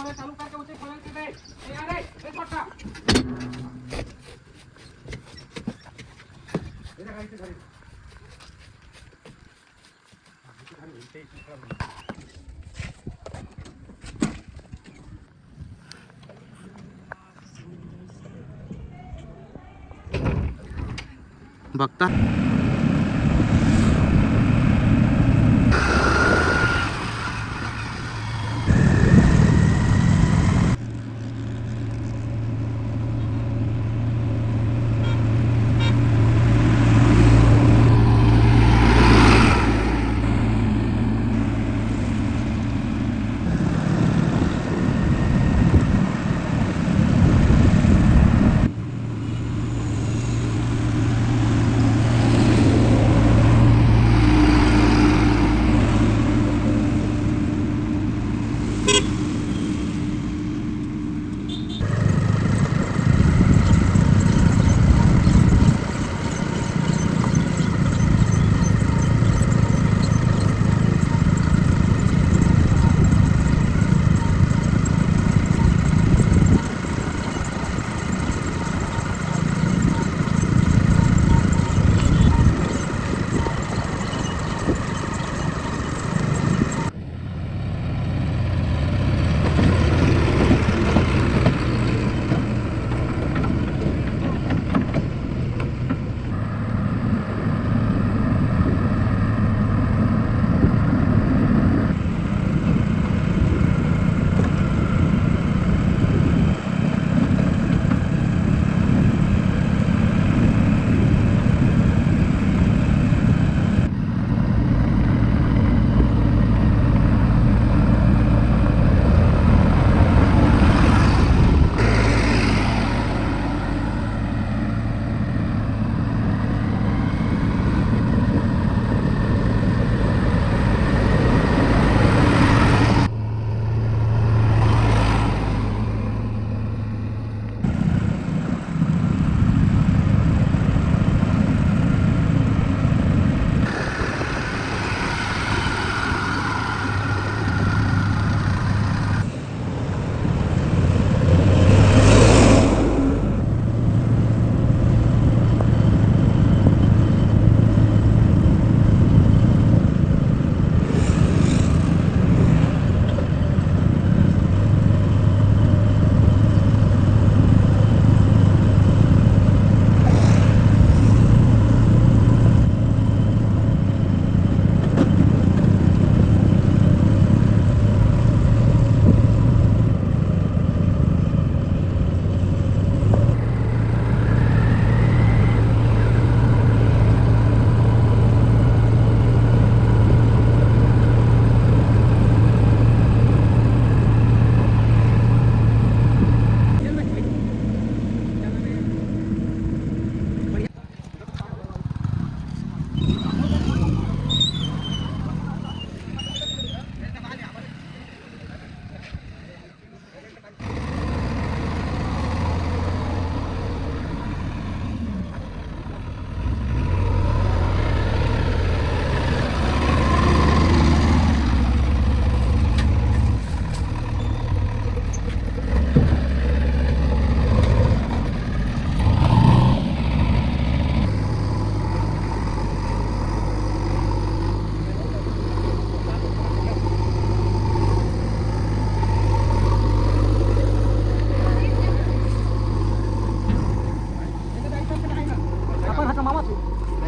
खोले चालू करके उसे खोले के दे। ए यार ए पक्का। इधर गाड़ी से गाड़ी। बघता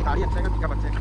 गाड़ी अच्छा है का बच्चे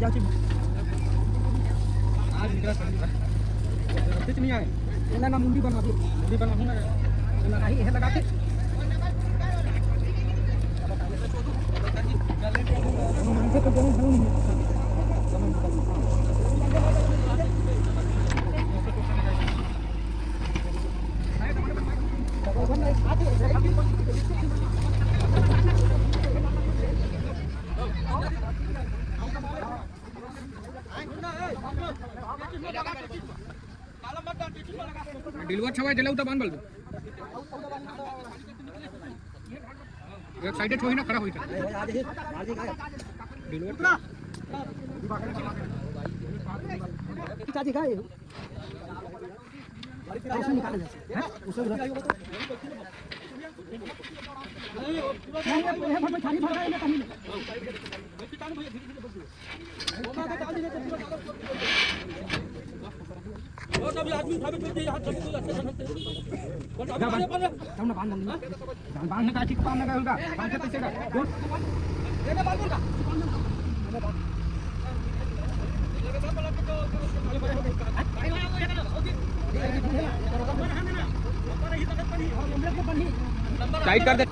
आज निकला कुछ नहीं आए ये ना मुंडी बना दूंगा ना ये लगा के डिलीवर छवाय दिला होता बांध बलतो एक साइड ठोई ना खड़ा होई डिलीवर चाची काय उसमें निकाल दे हैं उसको बांधने का ठीक बांधने का होगा बांधने पैसे का टाइट कर दे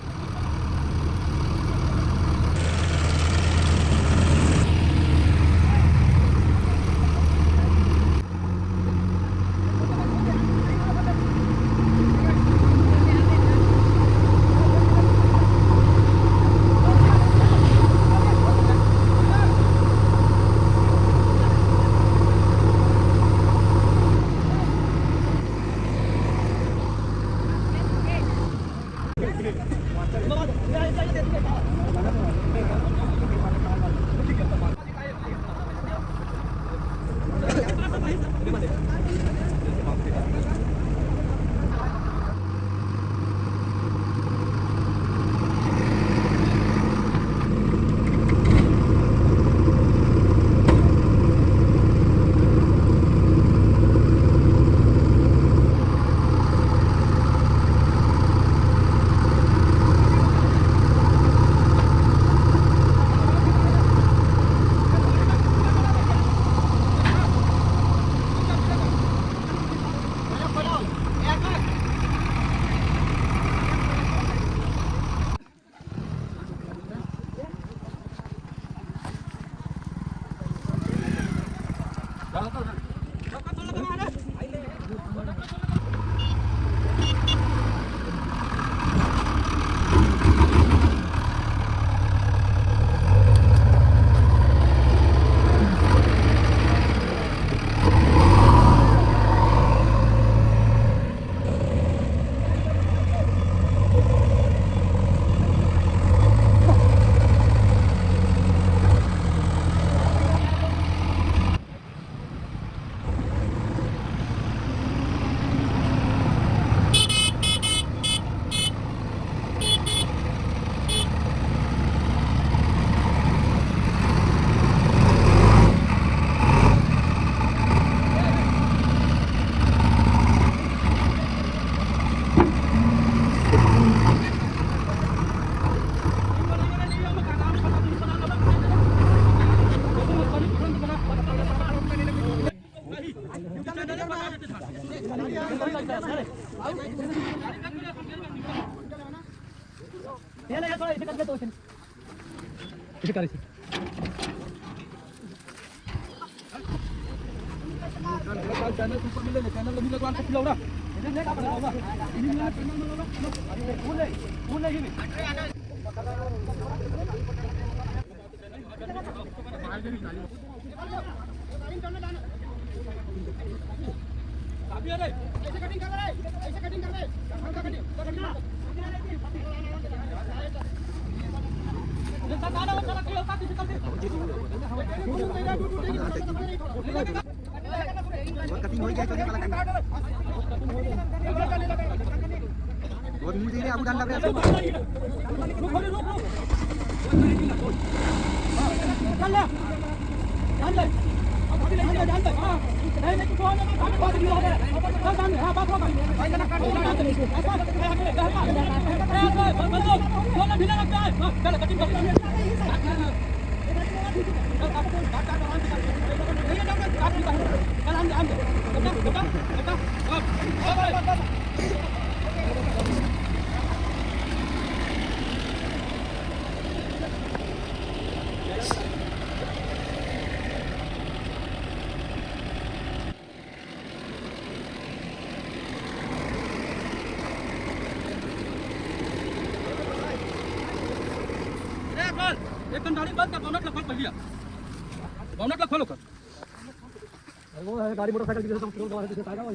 इसे कर इसे चैनल ऊपर मिले चैनल लगी लगवान के खिलाओ ना इधर ले का बनाओ इधर ले चैनल में लो फूल है ये भी अभी अरे ऐसे कटिंग कर रहे ऐसे कटिंग कर रहे हल्का कटिंग कटिंग हो गया तो बहुत मुझे ये अबू डाल रहा है चल ले चल ले अब अभी ले जान तक हां नहीं नहीं तो ना बात भी हो गया चल जान हां बात हो गई भाई जना काट बंदो दोनों ढीला लगता है चल कटिंग कर एक कंटाळी बंद कर, बोनट खोल पहिली. बोनटला खोल लवकर. वो है गाड़ी मोटरसाइकिल की जैसे हम फ्लोर दबा रहे थे आएगा वो.